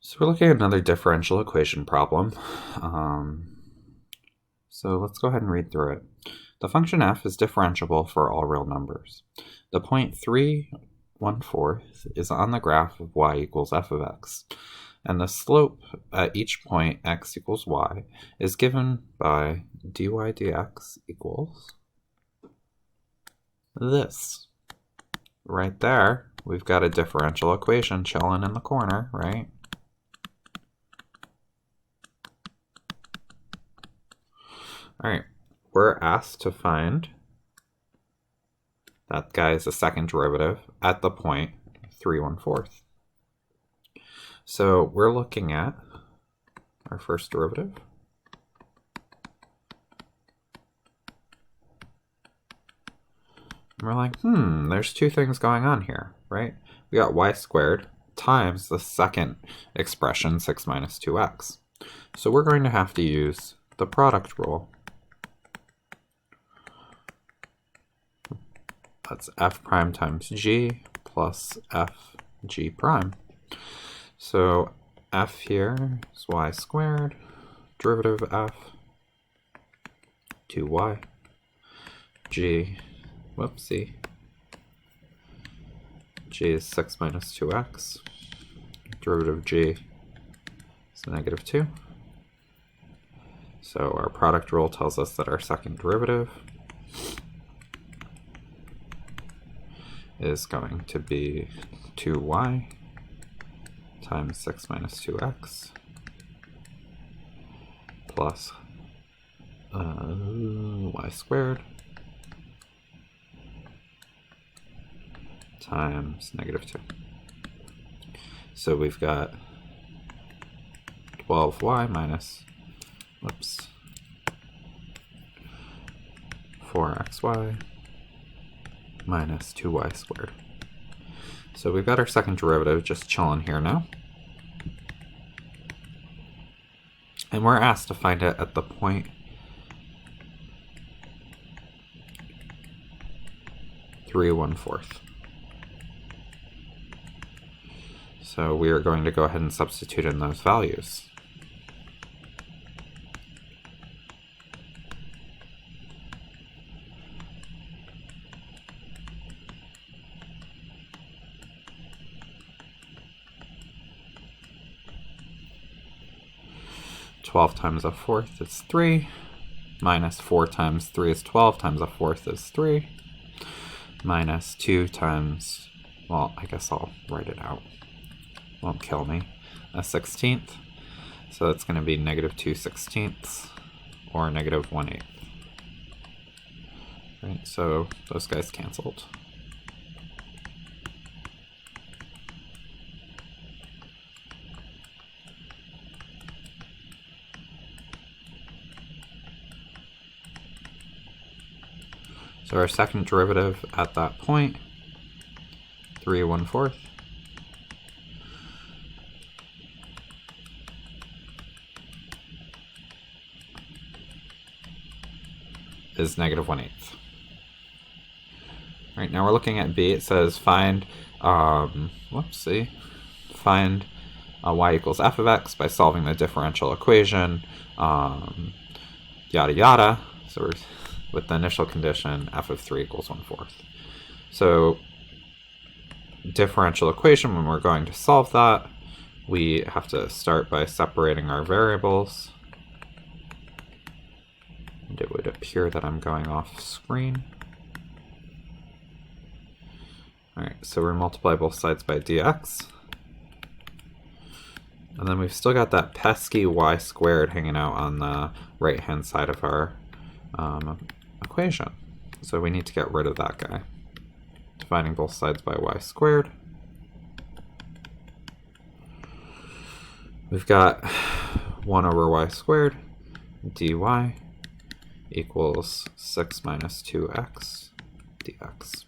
So we're looking at another differential equation problem. So let's go ahead and read through it. The function f is differentiable for all real numbers. The point 3/1/4 is on the graph of y equals f of x, and the slope at each point x equals y is given by dy dx equals this. Right there, we've got a differential equation chilling in the corner, right? All right, we're asked to find that guy's the second derivative at the point 3/1/4. So we're looking at our first derivative. And we're like, there's two things going on here, right? We got y squared times the second expression, 6 minus 2x. So we're going to have to use the product rule. That's f prime times g plus f g prime. So f here is y squared, derivative of f, 2y, g, whoopsie, g is 6 minus 2x, derivative of g is negative 2. So our product rule tells us that our second derivative is going to be 2y times 6 minus 2x plus y squared times negative 2. So we've got 12y minus, 4xy minus 2y squared. So we've got our second derivative just chilling here now. And we're asked to find it at the point 3/1/4. So we are going to go ahead and substitute in those values. Twelve times a fourth is 3, minus 4 times 3 is 12, times a fourth is 3, minus 2 times, well, I guess I'll write it out. Won't kill me. A 16th. So that's going to be negative 2/16 or negative 1/8. Right, so those guys canceled. So our second derivative at that point, 3/1/4, is negative 1/8. Right, now we're looking at B. It says find, find y equals f of x by solving the differential equation, yada yada. So we're with the initial condition f of 3 equals 1/4. So differential equation, when we're going to solve that, we have to start by separating our variables. And it would appear that I'm going off screen. Alright, so we multiply both sides by dx. And then we've still got that pesky y squared hanging out on the right hand side of our equation. So we need to get rid of that guy. Dividing both sides by y squared. We've got 1 over y squared dy equals 6 minus 2x dx.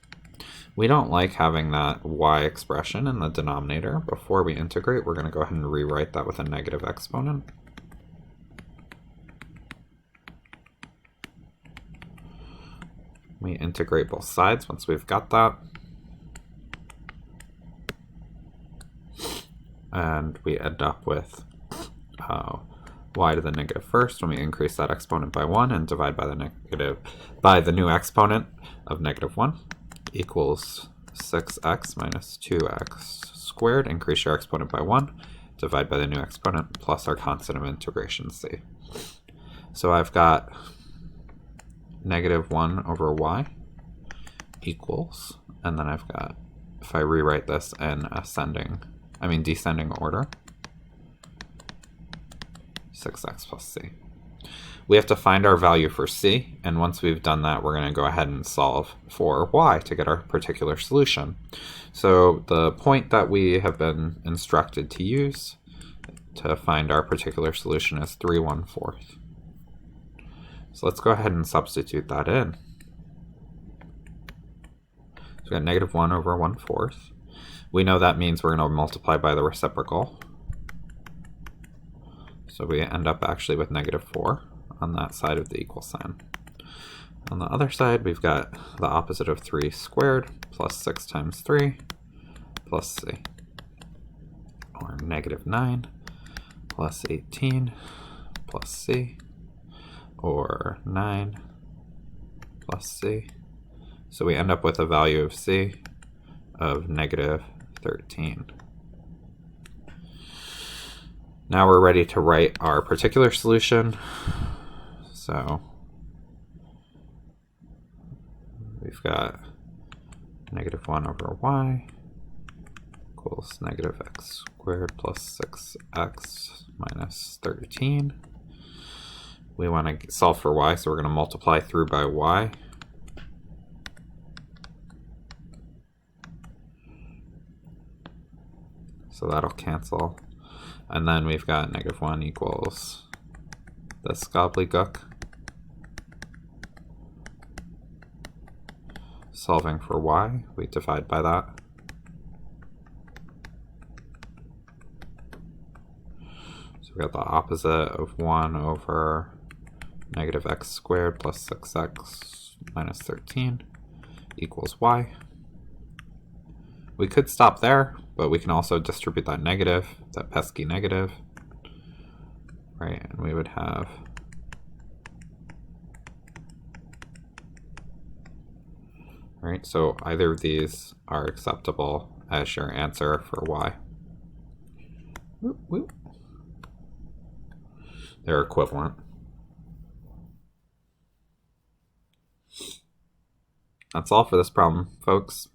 We don't like having that y expression in the denominator. Before we integrate, we're going to go ahead and rewrite that with a negative exponent. We integrate both sides once we've got that. and we end up with y to the negative first when we increase that exponent by 1 and divide by the new exponent of negative 1 equals 6x minus 2x squared. Increase your exponent by 1, divide by the new exponent, plus our constant of integration c. So I've got negative 1 over y equals, and then I've got, if I rewrite this in descending order, 6x plus c. We have to find our value for c, and once we've done that, we're going to go ahead and solve for y to get our particular solution. So the point that we have been instructed to use to find our particular solution is 3/1/4. So let's go ahead and substitute that in. So we got negative 1 over 1/4. We know that means we're going to multiply by the reciprocal. So we end up actually with negative 4 on that side of the equal sign. On the other side, we've got the opposite of 3 squared plus 6 times 3 plus c, or negative 9 plus 18 plus c, or 9 plus c. So we end up with a value of c of negative 13. Now we're ready to write our particular solution. So we've got negative 1 over y equals negative x squared plus 6x minus 13. We want to solve for y, so we're going to multiply through by y. So that'll cancel. And then we've got negative 1 equals this gobbledygook. Solving for y, we divide by that. So we got the opposite of 1 over negative x squared plus 6x minus 13 equals y. We could stop there, but we can also distribute that negative, that pesky negative, right? And we would have right, so either of these are acceptable as your answer for y. Whoop, whoop. They're equivalent. That's all for this problem, folks.